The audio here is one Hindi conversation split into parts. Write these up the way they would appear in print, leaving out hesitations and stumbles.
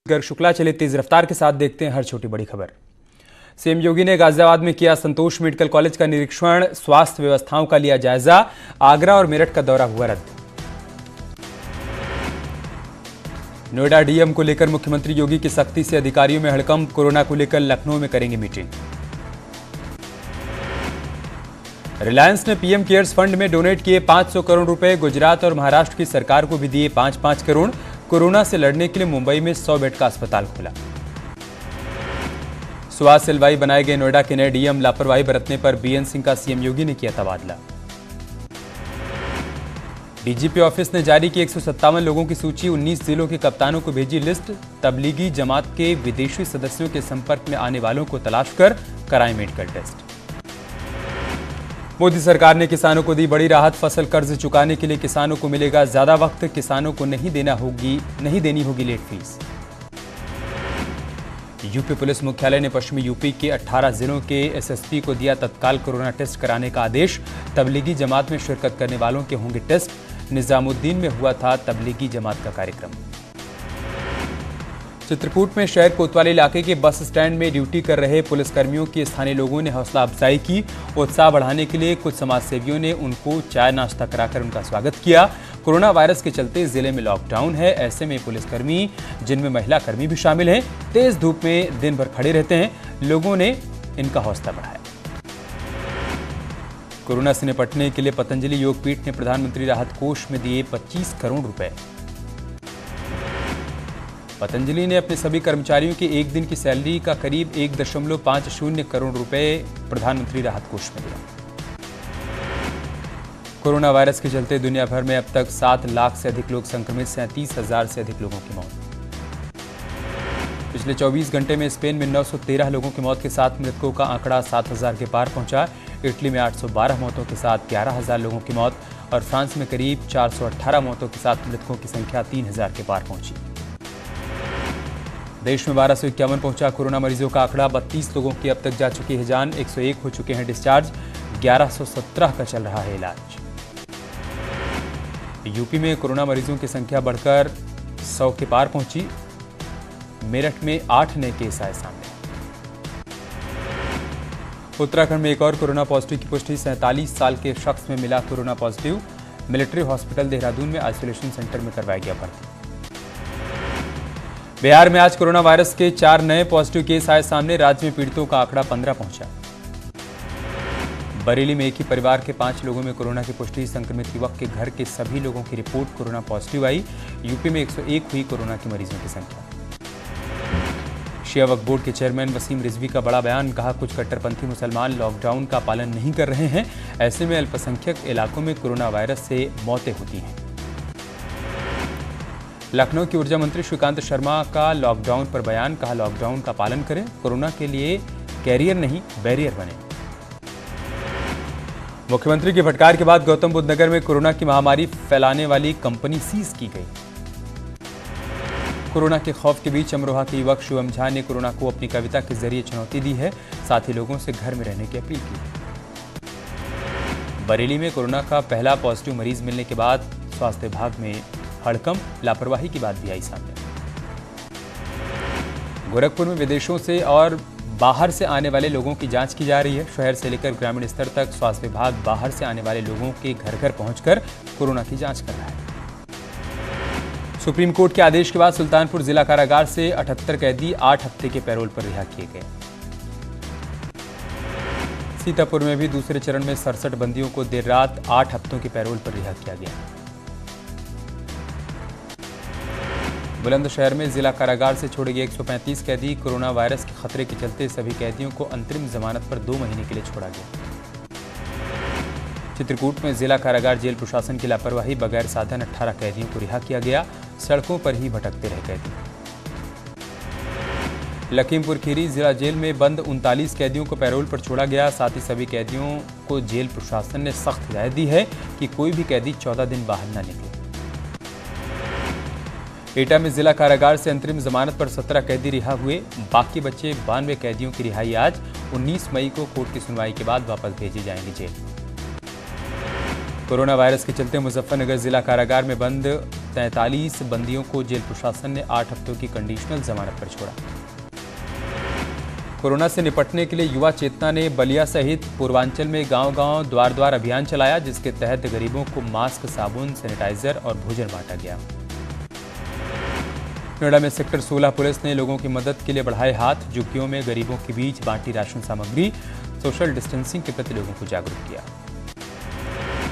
गर शुक्ला चले तेज रफ्तार के साथ देखते हैं हर छोटी बड़ी खबर। सीएम योगी ने गाजियाबाद में किया संतोष मेडिकल कॉलेज का निरीक्षण, स्वास्थ्य व्यवस्थाओं का लिया जायजा। आगरा और मेरठ का दौरा हुआ रद्द। नोएडा डीएम को लेकर मुख्यमंत्री योगी की सख्ती से अधिकारियों में हड़कंप, कोरोना को लेकर लखनऊ में करेंगे मीटिंग। रिलायंस ने पीएम केयर्स फंड में डोनेट किए 500 करोड़ रुपए, गुजरात और महाराष्ट्र की सरकार को भी दिए 5-5 करोड़। कोरोना से लड़ने के लिए मुंबई में 100 बेड का अस्पताल खोला। सुहास सिलवाई बनाए गए नोएडा के नए डीएम, लापरवाही बरतने पर बीएन सिंह का सीएम योगी ने किया तबादला। डीजीपी ऑफिस ने जारी की 157 लोगों की सूची, 19 जिलों के कप्तानों को भेजी लिस्ट। तबलीगी जमात के विदेशी सदस्यों के संपर्क में आने वालों को तलाश कर कराएं मेडिकल टेस्ट। मोदी सरकार ने किसानों को दी बड़ी राहत, फसल कर्ज चुकाने के लिए किसानों को मिलेगा ज्यादा वक्त, किसानों को नहीं देनी होगी लेट फीस। यूपी पुलिस मुख्यालय ने पश्चिमी यूपी के 18 जिलों के एसएसपी को दिया तत्काल कोरोना टेस्ट कराने का आदेश। तबलीगी जमात में शिरकत करने वालों के होंगे टेस्ट। निजामुद्दीन में हुआ था तबलीगी जमात का कार्यक्रम। चित्रकूट में शहर कोतवाली इलाके के बस स्टैंड में ड्यूटी कर रहे पुलिसकर्मियों की स्थानीय लोगों ने हौसला अफजाई की। उत्साह बढ़ाने के लिए कुछ समाजसेवियों ने उनको चाय नाश्ता कराकर उनका स्वागत किया। कोरोना वायरस के चलते जिले में लॉकडाउन है, ऐसे में पुलिसकर्मी, जिनमें महिला कर्मी भी शामिल हैं, तेज धूप में दिन भर खड़े रहते हैं। लोगों ने इनका हौसला बढ़ाया। कोरोना से निपटने के लिए पतंजलि योगपीठ ने प्रधानमंत्री राहत कोष में दिए 25 करोड़ रुपए। पतंजलि ने अपने सभी कर्मचारियों की एक दिन की सैलरी का करीब 1.50 करोड़ रुपए प्रधानमंत्री राहत कोष में दिया। कोरोना वायरस के चलते दुनिया भर में अब तक 7 लाख से अधिक लोग संक्रमित, 37,000 से अधिक लोगों की मौत। पिछले 24 घंटे में स्पेन में 913 लोगों की मौत के साथ मृतकों का आंकड़ा 7,000 के पार पहुंचा। इटली में 812 मौतों के साथ 11,000 लोगों की मौत और फ्रांस में करीब 418 मौतों के साथ मृतकों की संख्या 3,000 के पार पहुंची। देश में 1251 पहुंचा कोरोना मरीजों का आंकड़ा, 32 लोगों की अब तक जा चुकी है जान, 101 हो चुके हैं डिस्चार्ज, 1117 का चल रहा है इलाज। यूपी में कोरोना मरीजों की संख्या बढ़कर 100 के पार पहुंची। मेरठ में 8 नए केस आए सामने। उत्तराखंड में एक और कोरोना पॉजिटिव की पुष्टि, 47 साल के शख्स में मिला corona positive. Military hospital Dehradun में आइसोलेशन सेंटर में करवाया गया भर्ती। बिहार में आज कोरोना वायरस के 4 नए पॉजिटिव केस आए सामने। राज्य में पीड़ितों का आंकड़ा 15 पहुंचा। बरेली में एक ही परिवार के 5 लोगों में कोरोना की पुष्टि, संक्रमित युवक के घर के सभी लोगों की रिपोर्ट कोरोना पॉजिटिव आई। यूपी में 101 हुई कोरोना के मरीजों की संख्या। शिया वक्फ बोर्ड के चेयरमैन वसीम रिजवी का बड़ा बयान, कहा कुछ कट्टरपंथी मुसलमान लॉकडाउन का पालन नहीं कर रहे हैं, ऐसे में अल्पसंख्यक इलाकों में कोरोना वायरस से मौतें होती हैं। लखनऊ की ऊर्जा मंत्री श्रीकांत शर्मा का लॉकडाउन पर बयान, कहा लॉकडाउन का पालन करें, कोरोना के लिए कैरियर नहीं बैरियर बने। मुख्यमंत्री की फटकार के बाद गौतम बुद्ध नगर में कोरोना की महामारी फैलाने वाली कंपनी सीज की गई। कोरोना के खौफ के बीच अमरोहा के युवक शिवम झा ने कोरोना को अपनी कविता के जरिए चुनौती दी है, साथ ही लोगों से घर में रहने की अपील की है। बरेली में कोरोना का पहला पॉजिटिव मरीज मिलने के बाद स्वास्थ्य विभाग में हड़कंप, लापरवाही की बात भी आई सामने। गोरखपुर में विदेशों से और बाहर से आने वाले लोगों की जांच की जा रही है। शहर से लेकर ग्रामीण स्तर तक स्वास्थ्य विभाग बाहर से आने वाले लोगों के घर घर पहुंचकर कोरोना की जांच कर रहा है। सुप्रीम कोर्ट के आदेश के बाद सुल्तानपुर जिला कारागार से 78 कैदी 8 हफ्ते के पैरोल पर रिहा किए गए। सीतापुर में भी दूसरे चरण में 67 बंदियों को देर रात 8 हफ्तों के पैरोल पर रिहा किया गया। बुलंदशहर में जिला कारागार से छोड़े गए 135 कैदी, कोरोना वायरस के खतरे के चलते सभी कैदियों को अंतरिम जमानत पर 2 महीने के लिए छोड़ा गया। चित्रकूट में जिला कारागार जेल प्रशासन की लापरवाही, बगैर साधन 18 कैदियों को रिहा किया गया, सड़कों पर ही भटकते रहे कैदी। लखीमपुर खीरी जिला जेल में बंद 39 कैदियों को पैरोल पर छोड़ा गया, साथ ही सभी कैदियों को जेल प्रशासन ने सख्त हिदायत दी है कि कोई भी कैदी 14 दिन बाहर न निकले। एटा में जिला कारागार से अंतरिम जमानत पर 17 कैदी रिहा हुए, बाकी बचे 92 कैदियों की रिहाई आज 19 मई को कोर्ट की सुनवाई के बाद वापस भेजे जाएंगे जेल। कोरोना वायरस के चलते मुजफ्फरनगर जिला कारागार में बंद 43 बंदियों को जेल प्रशासन ने 8 हफ्तों की कंडीशनल जमानत पर छोड़ा। कोरोना से निपटने के लिए युवा चेतना ने बलिया सहित पूर्वांचल में गांव-गांव द्वार-द्वार अभियान चलाया, जिसके तहत गरीबों को मास्क, साबुन, सैनिटाइजर और भोजन बांटा गया। नोएडा में सेक्टर 16 पुलिस ने लोगों की मदद के लिए बढ़ाए हाथ। झुग्गियों में गरीबों के बीच बांटी राशन सामग्री। सोशल डिस्टेंसिंग के प्रति लोगों को जागरूक किया।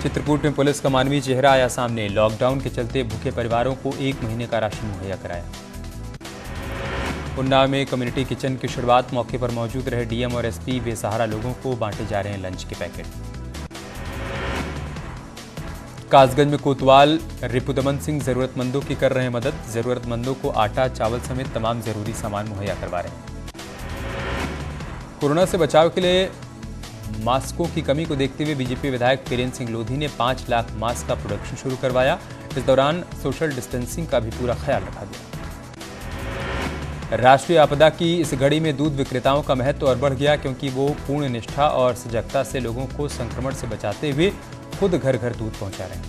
चित्रकूट में पुलिस का मानवीय चेहरा आया सामने। लॉकडाउन के चलते भूखे परिवारों को 1 महीने का राशन मुहैया कराया। उन्नाव में कम्युनिटी किचन की शुरुआत। मौके पर मौजूद रहे डीएम और एसपी। बेसहारा लोगों को बांटे जा रहे हैं लंच के पैकेट। कासगंज में कोतवाल रिपुदमन सिंह जरूरतमंदों की कर रहे हैं मदद। जरूरतमंदों को आटा, चावल समेत तमाम जरूरी सामान मुहैया करवा रहे हैं। कोरोना से बचाव के लिए मास्कों की कमी को देखते हुए बीजेपी विधायक वीरेंद्र सिंह लोधी ने 5 लाख मास्क का प्रोडक्शन शुरू करवाया। इस दौरान सोशल डिस्टेंसिंग का भी पूरा ख्याल रखा गया। राष्ट्रीय आपदा की इस घड़ी में दूध विक्रेताओं का महत्व और बढ़ गया, क्योंकि वो पूर्ण निष्ठा और सजगता से लोगों को संक्रमण से बचाते हुए खुद घर घर दूध पहुंचा रहे हैं।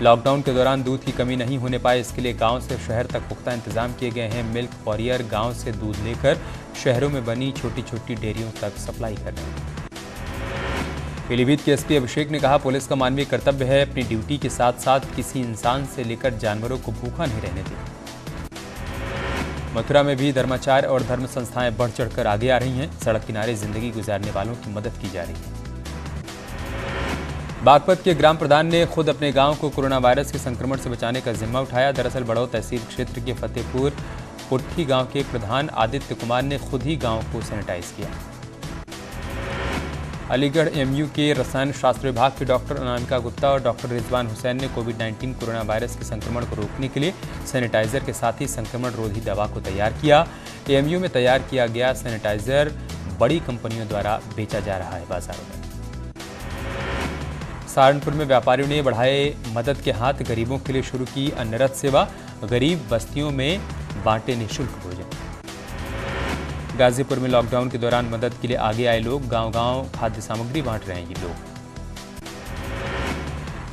लॉकडाउन के दौरान दूध की कमी नहीं होने पाए, इसके लिए गांव से शहर तक पुख्ता इंतजाम किए गए हैं। मिल्क कॉरियर गांव से दूध लेकर शहरों में बनी छोटी छोटी डेयरियों तक सप्लाई कर रहे हैं। पीलीभीत के एसपी अभिषेक ने कहा, पुलिस का मानवीय कर्तव्य है अपनी ड्यूटी के साथ साथ किसी इंसान से लेकर जानवरों को भूखा नहीं रहने दें। मथुरा में भी धर्माचार्य और धर्म संस्थाएं बढ़ चढ़कर आगे आ रही हैं। सड़क किनारे जिंदगी गुजारने वालों की मदद की जा रही है। बागपत के ग्राम प्रधान ने खुद अपने गांव को कोरोना वायरस के संक्रमण से बचाने का जिम्मा उठाया। दरअसल बड़ौद तहसील क्षेत्र के फतेहपुर पुट्ठी गांव के प्रधान आदित्य कुमार ने खुद ही गांव को सैनिटाइज किया। अलीगढ़ एमयू के रसायन शास्त्र विभाग के डॉक्टर अनामिका गुप्ता और डॉक्टर रिजवान हुसैन ने कोविड-19 कोरोना वायरस के संक्रमण को रोकने के लिए सैनिटाइजर के साथ ही संक्रमण रोधी दवा को तैयार किया। एमयू में तैयार किया गया सैनिटाइजर बड़ी कंपनियों द्वारा बेचा जा रहा है बाजारों में। सहारनपुर में व्यापारियों ने बढ़ाए मदद के हाथ। गरीबों के लिए शुरू की अन्नरत सेवा। गरीब बस्तियों में बांटे निःशुल्क भोजन। गाजीपुर में लॉकडाउन के दौरान मदद के लिए आगे आए लोग। गांव-गांव खाद्य सामग्री बांट रहे हैं ये लोग।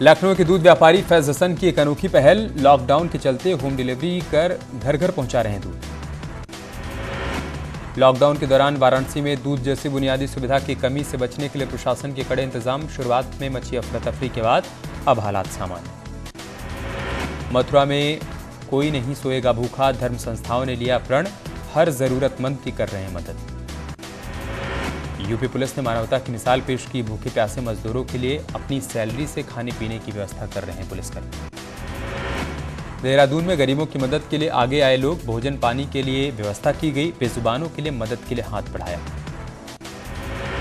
लखनऊ के दूध व्यापारी फैज हसन की एक अनोखी पहल। लॉकडाउन के चलते होम डिलीवरी कर घर घर पहुंचा रहे हैं दूध। लॉकडाउन के दौरान वाराणसी में दूध जैसी बुनियादी सुविधा की कमी से बचने के लिए प्रशासन के कड़े इंतजाम। शुरुआत में मची अफरा तफरी के बाद अब हालात सामान्य। मथुरा में कोई नहीं सोएगा भूखा। धर्म संस्थाओं ने लिया प्रण। हर जरूरतमंद की कर रहे हैं मदद। यूपी पुलिस ने मानवता की मिसाल पेश की। भूखे प्यासे मजदूरों के लिए अपनी सैलरी से खाने पीने की व्यवस्था कर रहे हैं पुलिसकर्मी। देहरादून में गरीबों की मदद के लिए आगे आए लोग। भोजन पानी के लिए व्यवस्था की गई। बेजुबानों के लिए मदद के लिए हाथ बढ़ाया।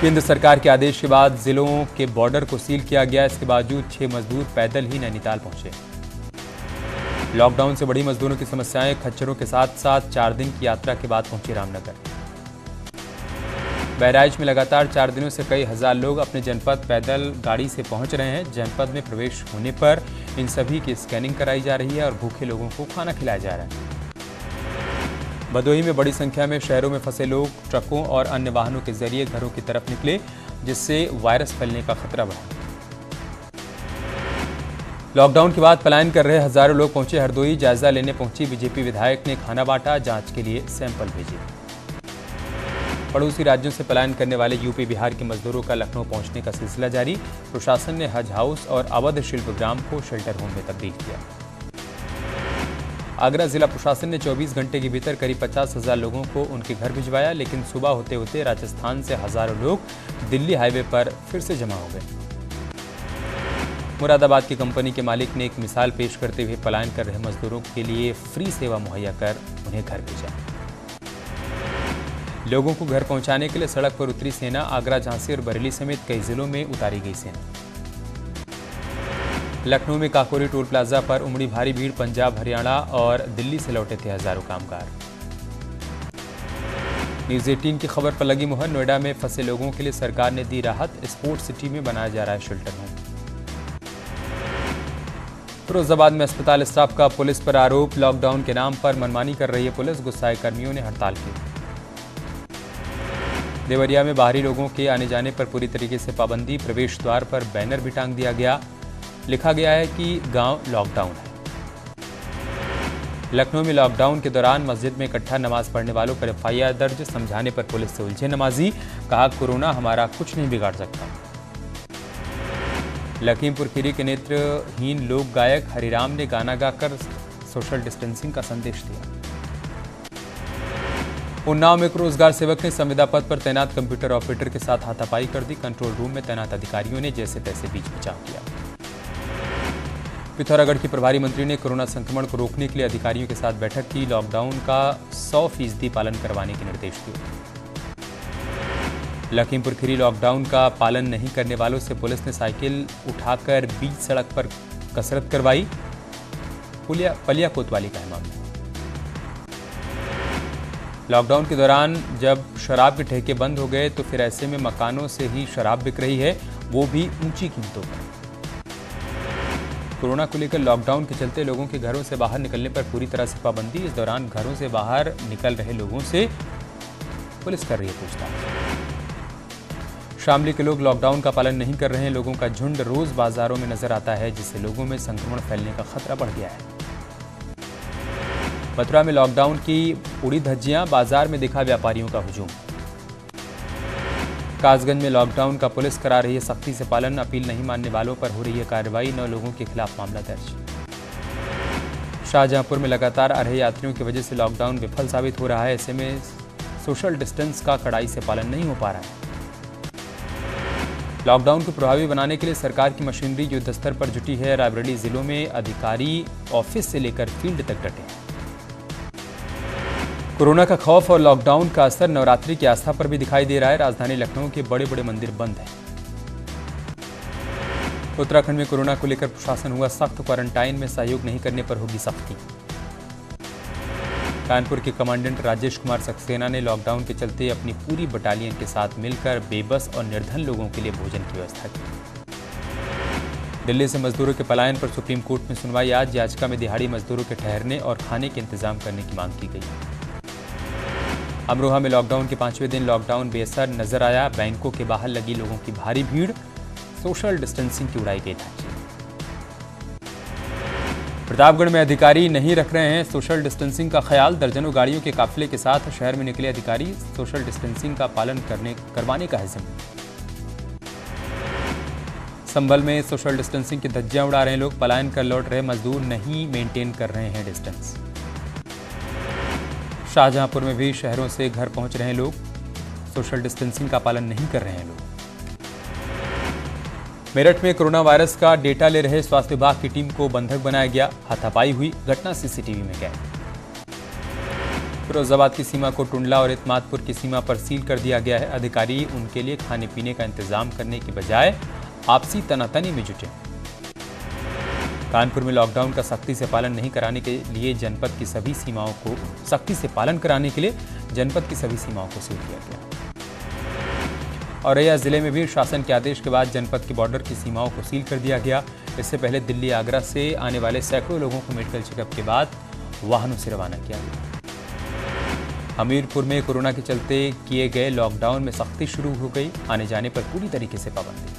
केंद्र सरकार के आदेश के बाद जिलों के बॉर्डर को सील किया गया। इसके बावजूद 6 मजदूर पैदल ही नैनीताल पहुंचे। लॉकडाउन से बढ़ी मजदूरों की समस्याएं। खच्चरों के साथ साथ 4 दिन की यात्रा के बाद पहुंचे रामनगर। बहराइच में लगातार 4 दिनों से कई हजार लोग अपने जनपद पैदल गाड़ी से पहुंच रहे हैं। जनपद में प्रवेश होने पर इन सभी की स्कैनिंग कराई जा रही है और भूखे लोगों को खाना खिलाया जा रहा है। भदोही में बड़ी संख्या में शहरों में फंसे लोग ट्रकों और अन्य वाहनों के जरिए घरों की तरफ निकले, जिससे वायरस फैलने का खतरा बढ़ा। लॉकडाउन के बाद पलायन कर रहे हजारों लोग पहुंचे हरदोई। जायजा लेने पहुंची बीजेपी विधायक ने खाना बांटा। जांच के लिए सैंपल भेजे। पड़ोसी राज्यों से पलायन करने वाले यूपी बिहार के मजदूरों का लखनऊ पहुंचने का सिलसिला जारी। प्रशासन ने हज हाउस और अवध शिल्पग्राम को शेल्टर होम में तब्दील किया। आगरा जिला प्रशासन ने 24 घंटे के भीतर करीब 50,000 लोगों को उनके घर भिजवाया, लेकिन सुबह होते होते राजस्थान से हजारों लोग दिल्ली हाईवे पर फिर से जमा हो गए। मुरादाबाद की कंपनी के मालिक ने एक मिसाल पेश करते हुए पलायन कर रहे मजदूरों के लिए फ्री सेवा मुहैया कर उन्हें घर भेजा। लोगों को घर पहुंचाने के लिए सड़क पर उतरी सेना। आगरा, झांसी और बरेली समेत कई जिलों में उतारी गई सेना। लखनऊ में काकोरी टोल प्लाजा पर उमड़ी भारी भीड़। पंजाब, हरियाणा और दिल्ली से लौटे थे हजारों कामगार। न्यूज 18 की खबर पर लगी मुहर। नोएडा में फंसे लोगों के लिए सरकार ने दी राहत। स्पोर्ट्स सिटी में बनाया जा रहा है शेल्टर होम। फिरोजाबाद में अस्पताल स्टाफ का पुलिस पर आरोप। लॉकडाउन के नाम पर मनमानी कर रही है पुलिस। गुस्साए कर्मियों ने हड़ताल की। देवरिया में बाहरी लोगों के आने जाने पर पूरी तरीके से पाबंदी। प्रवेश द्वार पर बैनर भी टांग दिया गया। लिखा गया है कि गांव लॉकडाउन है। लखनऊ में लॉकडाउन के दौरान मस्जिद में इकट्ठा नमाज पढ़ने वालों पर एफआईआर दर्ज, समझाने पर पुलिस से उलझे नमाजी, कहा कोरोना हमारा कुछ नहीं बिगाड़ सकता। लखीमपुर खीरी के नेत्रहीन लोक गायक हरिराम ने गाना गाकर सोशल डिस्टेंसिंग का संदेश दिया। उन्नाव में एक रोजगार सेवक ने संविदा पद पर तैनात कंप्यूटर ऑपरेटर के साथ हाथापाई कर दी। कंट्रोल रूम में तैनात अधिकारियों ने जैसे तैसे बीच बचाव किया। पिथौरागढ़ की प्रभारी मंत्री ने कोरोना संक्रमण को रोकने के लिए अधिकारियों के साथ बैठक की। लॉकडाउन का 100% पालन करवाने के निर्देश दिए। लखीमपुर खीरी लॉकडाउन का पालन नहीं करने वालों से पुलिस ने साइकिल उठाकर बीच सड़क पर कसरत करवाई। पलिया कोतवाली का है मामला। लॉकडाउन के दौरान जब शराब के ठेके बंद हो गए तो फिर ऐसे में मकानों से ही शराब बिक रही है, वो भी ऊंची कीमतों पर। कोरोना को लेकर लॉकडाउन के चलते लोगों के घरों से बाहर निकलने पर पूरी तरह से पाबंदी। इस दौरान घरों से बाहर निकल रहे लोगों से पुलिस कर रही है पूछताछ। शामली के लोग लॉकडाउन का पालन नहीं कर रहे हैं। लोगों का झुंड रोज बाजारों में नजर आता है, जिससे लोगों में संक्रमण फैलने का खतरा बढ़ गया है। मथुरा में लॉकडाउन की उड़ी धज्जियां, बाजार में दिखा व्यापारियों का हुजूम। कासगंज में लॉकडाउन का पुलिस करा रही है सख्ती से पालन, अपील नहीं मानने वालों पर हो रही है कार्रवाई। 9 लोगों के खिलाफ मामला दर्ज। शाहजहांपुर में लगातार आ रहे यात्रियों की वजह से लॉकडाउन विफल साबित हो रहा है। ऐसे में सोशल डिस्टेंस का कड़ाई से पालन नहीं हो पा रहा है। लॉकडाउन को प्रभावी बनाने के लिए सरकार की मशीनरी युद्ध स्तर पर जुटी है। रायबरेली जिलों में अधिकारी ऑफिस से लेकर फील्ड तक डटे हैं। कोरोना का खौफ और लॉकडाउन का असर नवरात्रि की आस्था पर भी दिखाई दे रहा है। राजधानी लखनऊ के बड़े बड़े मंदिर बंद हैं। उत्तराखंड में कोरोना को लेकर प्रशासन हुआ सख्त, क्वारंटाइन में सहयोग नहीं करने पर होगी सख्ती। कानपुर के कमांडेंट राजेश कुमार सक्सेना ने लॉकडाउन के चलते अपनी पूरी बटालियन के साथ मिलकर बेबस और निर्धन लोगों के लिए भोजन की व्यवस्था की। दिल्ली से मजदूरों के पलायन पर सुप्रीम कोर्ट में सुनवाई आज। याचिका में दिहाड़ी मजदूरों के ठहरने और खाने के इंतजाम करने की मांग की गई। अमरोहा में लॉकडाउन के 5वें दिन लॉकडाउन बेअसर नजर आया। बैंकों के बाहर लगी लोगों की भारी भीड़, सोशल डिस्टेंसिंग की उड़ाई गई ढांचे। प्रतापगढ़ में अधिकारी नहीं रख रहे हैं सोशल डिस्टेंसिंग का ख्याल। दर्जनों गाड़ियों के काफिले के साथ शहर में निकले अधिकारी, सोशल डिस्टेंसिंग का पालन करवाने का है जिम्मा। संभल में सोशल डिस्टेंसिंग की धज्जियां उड़ा रहे लोग। पलायन कर लौट रहे मजदूर नहीं मेंटेन कर रहे हैं डिस्टेंस। शाहजहांपुर में भी शहरों से घर पहुंच रहे लोग, सोशल डिस्टेंसिंग का पालन नहीं कर रहे हैं लोग। मेरठ में कोरोना वायरस का डेटा ले रहे स्वास्थ्य विभाग की टीम को बंधक बनाया गया। हाथापाई हुई, घटना सीसीटीवी में कैद। फिरोजाबाद की सीमा को टुंडला और इतमादपुर की सीमा पर सील कर दिया गया है। अधिकारी उनके लिए खाने पीने का इंतजाम करने की बजाय आपसी तनातनी में जुटे। कानपुर में लॉकडाउन का सख्ती से पालन कराने के लिए जनपद की सभी सीमाओं को सील किया गया। औरैया जिले में भी शासन के आदेश के बाद जनपद की बॉर्डर की सीमाओं को सील कर दिया गया। इससे पहले दिल्ली, आगरा से आने वाले सैकड़ों लोगों को मेडिकल चेकअप के बाद वाहनों से रवाना किया गया। हमीरपुर में कोरोना के चलते किए गए लॉकडाउन में सख्ती शुरू हो गई। आने जाने पर पूरी तरीके से पाबंदी।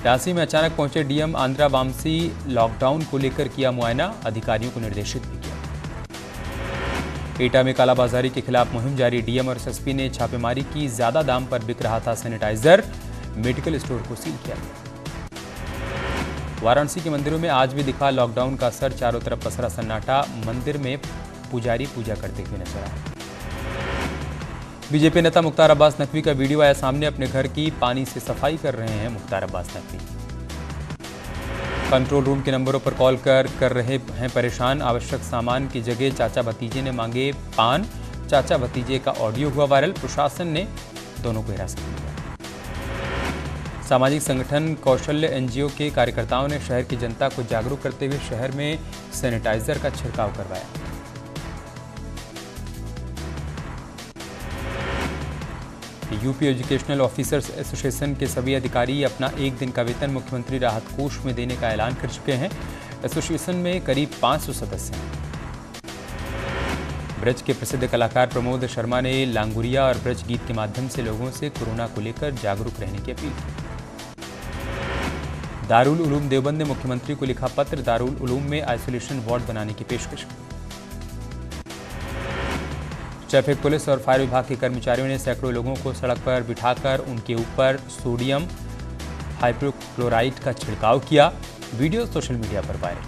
रांची में अचानक पहुंचे डीएम आंध्रा वामसी, लॉकडाउन को लेकर किया मुआयना, अधिकारियों को निर्देशित भी किया। एटा में कालाबाजारी के खिलाफ मुहिम जारी। डीएम और एसएसपी ने छापेमारी की। ज्यादा दाम पर बिक रहा था सैनिटाइजर, मेडिकल स्टोर को सील किया गया। वाराणसी के मंदिरों में आज भी दिखा लॉकडाउन का असर। चारों तरफ पसरा सन्नाटा। मंदिर में पुजारी पूजा करते हुए नजर आए। बीजेपी नेता मुख्तार अब्बास नकवी का वीडियो आया सामने। अपने घर की पानी से सफाई कर रहे हैं मुख्तार अब्बास नकवी। कंट्रोल रूम के नंबरों पर कॉल कर रहे हैं परेशान। आवश्यक सामान की जगह चाचा भतीजे ने मांगे पान। चाचा भतीजे का ऑडियो हुआ वायरल। प्रशासन ने दोनों को हिरासत में लिया। सामाजिक संगठन कौशल्य एनजीओ के कार्यकर्ताओं ने शहर की जनता को जागरूक करते हुए शहर में सैनिटाइजर का छिड़काव करवाया। यूपी एजुकेशनल ऑफिसर्स एसोसिएशन के सभी अधिकारी अपना 1 दिन का वेतन मुख्यमंत्री राहत कोष में देने का ऐलान कर चुके हैं। एसोसिएशन में करीब 500 सदस्य हैं। ब्रज के प्रसिद्ध कलाकार प्रमोद शर्मा ने लांगुरिया और ब्रज गीत के माध्यम से लोगों से कोरोना को लेकर जागरूक रहने की अपील की। दारुल उलूम देवबंद ने मुख्यमंत्री को लिखा पत्र, दारुल उलूम में आइसोलेशन वार्ड बनाने की पेशकश। ट्रैफिक पुलिस और फायर विभाग के कर्मचारियों ने सैकड़ों लोगों को सड़क पर बिठाकर उनके ऊपर सोडियम हाइपोक्लोराइट का छिड़काव किया। वीडियो सोशल मीडिया पर वायरल।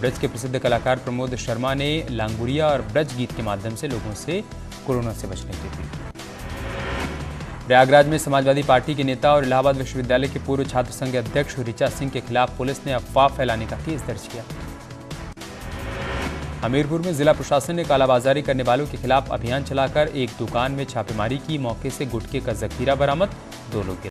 ब्रज के प्रसिद्ध कलाकार प्रमोद शर्मा ने लांगुरिया और ब्रज गीत के माध्यम से लोगों से कोरोना से बचने की अपील की। प्रयागराज में समाजवादी पार्टी के नेता और इलाहाबाद विश्वविद्यालय के पूर्व छात्र संघ अध्यक्ष ऋचा सिंह के खिलाफ पुलिस ने अफवाह फैलाने का केस दर्ज किया। हमीरपुर में जिला प्रशासन ने कालाबाजारी करने वालों के खिलाफ अभियान चलाकर एक दुकान में छापेमारी की। मौके से गुटखे का जखीरा बरामद, 2 लोग गिरफ्तार।